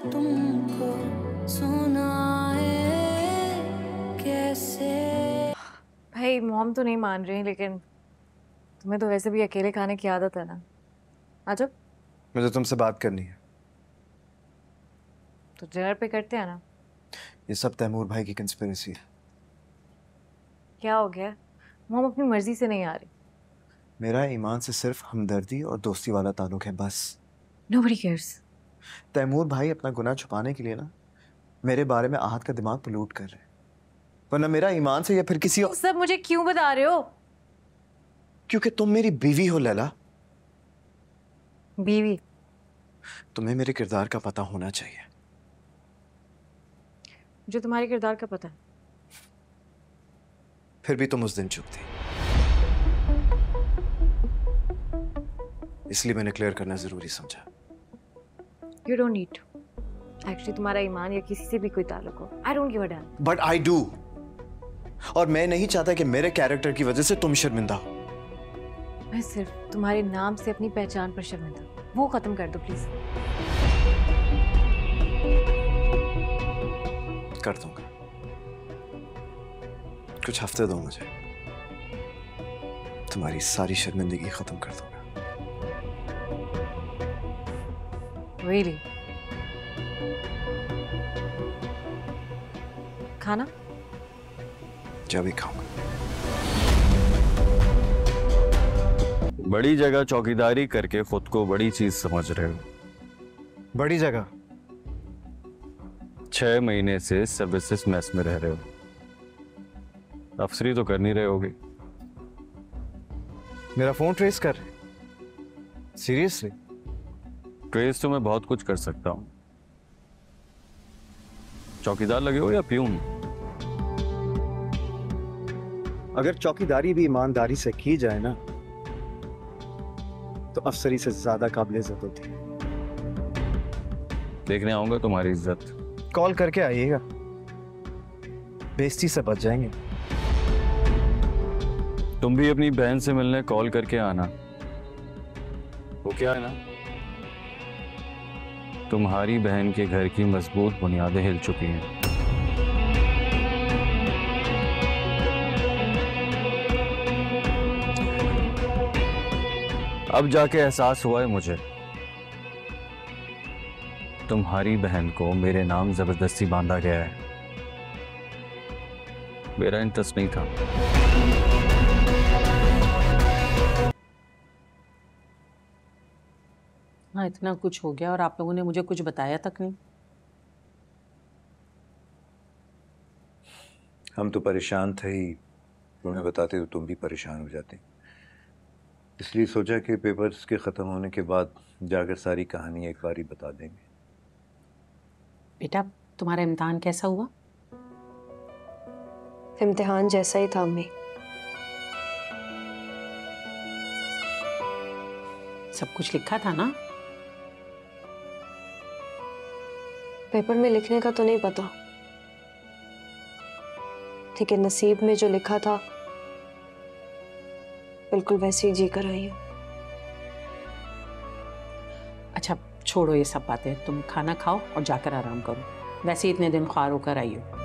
तुमको सुनाए कैसे। भाई मॉम तो नहीं मान रही, लेकिन तुम्हें तो वैसे भी अकेले खाने की आदत है ना। आ जाओ। मुझे तुमसे बात करनी है। तो डिनर पे करते हैं ना। ये सब तैमूर भाई की कंस्पिरेसी है। क्या हो गया? मॉम अपनी मर्जी से नहीं आ रही। मेरा ईमान से सिर्फ हमदर्दी और दोस्ती वाला ताल्लुक है, बस। Nobody cares। तैमूर भाई अपना गुनाह छुपाने के लिए ना मेरे बारे में आहत का दिमाग पलूट कर रहे हैं, वरना मेरा ईमान से या फिर किसी और। सब मुझे क्यों बता रहे हो? क्योंकि तुम मेरी बीवी हो लैला। बीवी? तुम्हें मेरे किरदार का पता होना चाहिए। मुझे तुम्हारे किरदार का पता है। फिर भी तुम उस दिन चुप थी, इसलिए मैंने क्लियर करना जरूरी समझा। You don't need to। Actually तुम्हारा ईमान या किसी से भी कोई ताल्लुक हो, I don't give a damn। But I do, और मैं नहीं चाहता कि मेरे कैरेक्टर की वजह से तुम शर्मिंदा हो। मैं सिर्फ तुम्हारे नाम से अपनी पहचान पर शर्मिंदा हूं। वो खत्म कर दो प्लीज। कर दूंगा, कुछ हफ्ते दो मुझे, तुम्हारी सारी शर्मिंदगी खत्म कर दूंगा। Really? खाना? जब भी खाऊंगा। बड़ी जगह चौकीदारी करके खुद को बड़ी चीज समझ रहे हो। बड़ी जगह? 6 महीने से सर्विसेज मेस में रह रहे हो, अफसरी तो कर नहीं रहे होगे। मेरा फोन ट्रेस कर? सीरियसली? ट्रेस तो मैं बहुत कुछ कर सकता हूं। चौकीदार लगे हो या प्यून? अगर चौकीदारी भी ईमानदारी से की जाए ना, तो अफसरी से ज्यादा काबिल इज्जत होती है। देखने आऊंगा तुम्हारी इज्जत। कॉल करके आइएगा, बेइज्जती से बच जाएंगे। तुम भी अपनी बहन से मिलने कॉल करके आना। वो क्या है ना, तुम्हारी बहन के घर की मजबूत बुनियादें हिल चुकी हैं। अब जाके एहसास हुआ है मुझे, तुम्हारी बहन को मेरे नाम जबरदस्ती बांधा गया है। मेरा इंटरेस्ट नहीं था। हाँ, इतना कुछ हो गया और आप लोगों ने मुझे कुछ बताया तक नहीं। हम तो परेशान थे ही, तुम्हें बताते तो तुम भी परेशान हो जाते, इसलिए सोचा कि पेपर्स के ख़त्म होने के बाद जाकर सारी कहानी एक बार ही बता देंगे। बेटा, तुम्हारा इम्तिहान कैसा हुआ? इम्तिहान जैसा ही था अम्मी। सब कुछ लिखा था ना? पेपर में लिखने का तो नहीं पता, लेकिन नसीब में जो लिखा था बिल्कुल वैसे ही जी कर आई हूँ। अच्छा छोड़ो ये सब बातें, तुम खाना खाओ और जाकर आराम करो। वैसे ही इतने दिन ख्वार होकर आई हो।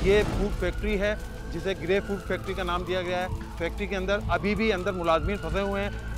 ये फूड फैक्ट्री है जिसे ग्रे फूड फैक्ट्री का नाम दिया गया है। फैक्ट्री के अंदर अभी भी अंदर मुलाजमीन फंसे हुए हैं।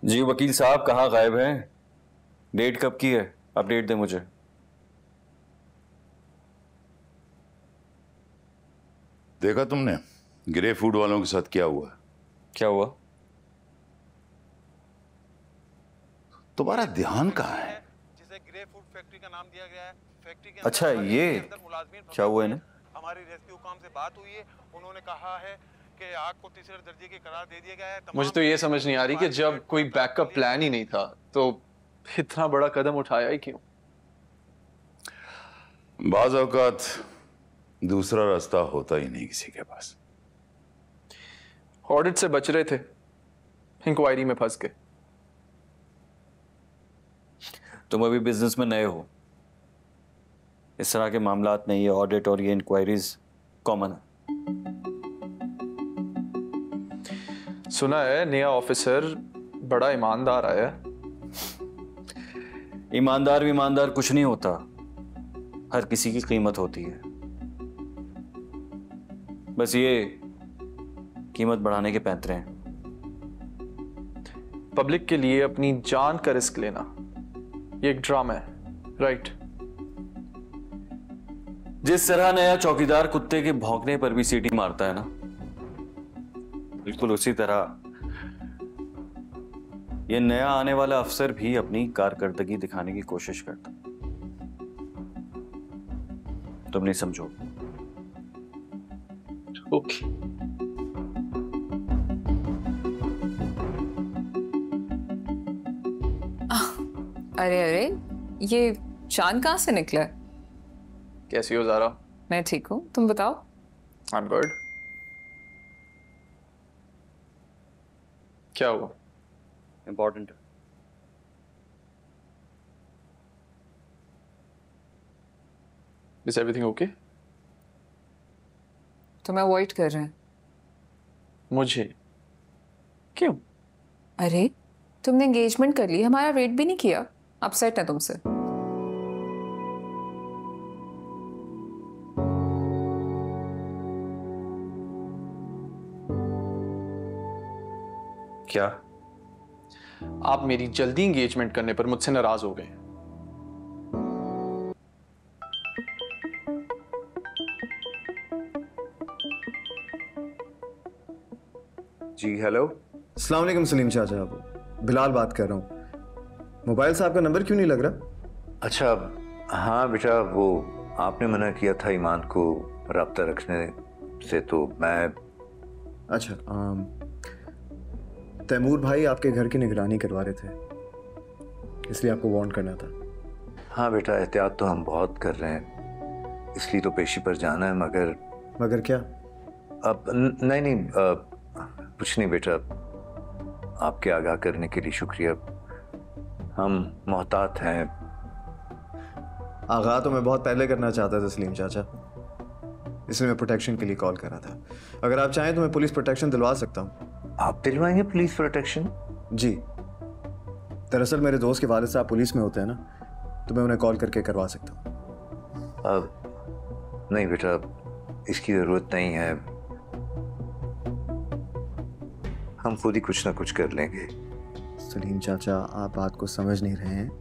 जी वकील साहब कहाँ गायब हैं? डेट कब की है? अपडेट दें मुझे। देखा तुमने ग्रे फूड वालों के साथ क्या हुआ? क्या हुआ? तुम्हारा ध्यान कहाँ है? जिसे ग्रे फूड फैक्ट्री का नाम दिया गया है। फैक्ट्री के अच्छा ये क्या हुआ इन्हें? हमारी रेस्क्यू काम से बात हुई है। उन्होंने कहा है कि आग को तीसरे दर्जे की करार दे दिया गया है। मुझे तो ये समझ नहीं आ रही कि जब कोई बैकअप प्लान ही नहीं था तो इतना बड़ा कदम उठाया ही क्यों? बाज़ औक़ात दूसरा रास्ता होता ही नहीं किसी के पास। ऑडिट से बच रहे थे, इंक्वायरी में फंस गए। तुम अभी बिजनेस में नए हो, इस तरह के मामलात में ये ऑडिट और ये इंक्वायरीज कॉमन है। सुना है नया ऑफिसर बड़ा ईमानदार आया। ईमानदार कुछ नहीं होता, हर किसी की कीमत होती है। बस ये कीमत बढ़ाने के पैंतरे हैं। पब्लिक के लिए अपनी जान का रिस्क लेना ये एक ड्रामा है, राइट? जिस तरह नया चौकीदार कुत्ते के भौंकने पर भी सीटी मारता है ना, बिल्कुल उसी तरह ये नया आने वाला अफसर भी अपनी कारकर्दगी दिखाने की कोशिश करता। तुम नहीं समझो। ओके। अरे अरे, ये चांद कहाँ से निकला है? कैसी हो ज़ारा? मैं ठीक हूँ, तुम बताओ। I am good. क्या हुआ? इंपॉर्टेंट है। Is everything okay? तुम्हें अवॉइड कर रहे हैं। मुझे? क्यों? अरे तुमने एंगेजमेंट कर ली, हमारा वेट भी नहीं किया, अपसेट है तुमसे। क्या आप मेरी जल्दी एंगेजमेंट करने पर मुझसे नाराज हो गए? जी हेलो। अस्सलाम वालेकुम सलीम चाचा, बिलाल बात कर रहा हूँ। मोबाइल से आपका नंबर क्यों नहीं लग रहा? अच्छा हाँ बेटा, वो आपने मना किया था ईमान को रब्ता रखने से, तो मैं। अच्छा, तैमूर भाई आपके घर की निगरानी करवा रहे थे, इसलिए आपको वार्न करना था। हाँ बेटा, एहतियात तो हम बहुत कर रहे हैं, इसलिए तो पेशी पर जाना है। मगर क्या? अब नहीं, कुछ नहीं बेटा, आपके आगाह करने के लिए शुक्रिया। हम मोहतात हैं। आगाह तो मैं बहुत पहले करना चाहता था सलीम चाचा, इसलिए मैं प्रोटेक्शन के लिए कॉल कर रहा था। अगर आप चाहें तो मैं पुलिस प्रोटेक्शन दिलवा सकता हूँ। आप दिलवाएंगे पुलिस प्रोटेक्शन? जी, दरअसल मेरे दोस्त के वालिद साहब पुलिस में होते हैं ना, तो मैं उन्हें कॉल करके करवा सकता हूँ। अब नहीं बेटा, इसकी ज़रूरत नहीं है, हम खुद ही कुछ ना कुछ कर लेंगे। सलीम चाचा, आप बात को समझ नहीं रहे हैं।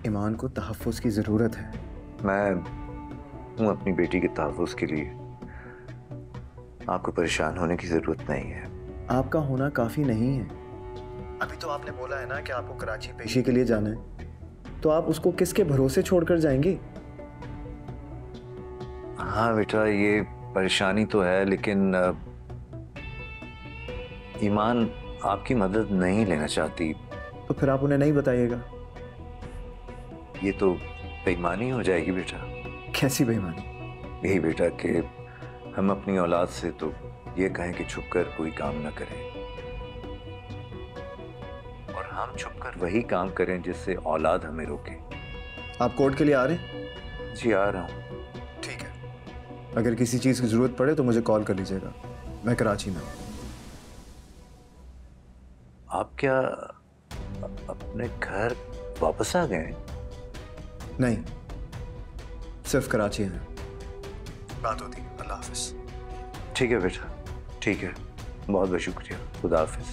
ईमान को तहफ़्फ़ुज़ की ज़रूरत है। मैं हूँ अपनी बेटी के तहफ़्फ़ुज़ के लिए, आपको परेशान होने की ज़रूरत नहीं है। आपका होना काफ़ी नहीं है। अभी तो आपने बोला है ना कि आपको कराची पेशी के लिए जाना है, तो आप उसको किसके भरोसे छोड़कर जाएंगे? हाँ बेटा, ये परेशानी तो है, लेकिन ईमान आपकी मदद नहीं लेना चाहती। तो फिर आप उन्हें नहीं बताइएगा। ये तो बेईमानी हो जाएगी बेटा। कैसी बेईमानी? यही बेटा कि हम अपनी औलाद से तो ये कहें कि छुपकर कोई काम ना करें, और हम छुपकर वही काम करें जिससे औलाद हमें रोके। आप कोर्ट के लिए आ रहे हैं? जी आ रहा हूँ। ठीक है, अगर किसी चीज़ की ज़रूरत पड़े तो मुझे कॉल कर लीजिएगा, मैं कराची में हूँ। आप क्या अपने घर वापस आ गए? नहीं, सिर्फ कराची है। बात होती है। अल्लाह हाफिज़। ठीक है बेटा, ठीक है, बहुत बहुत शुक्रिया। खुदा हाफिज़।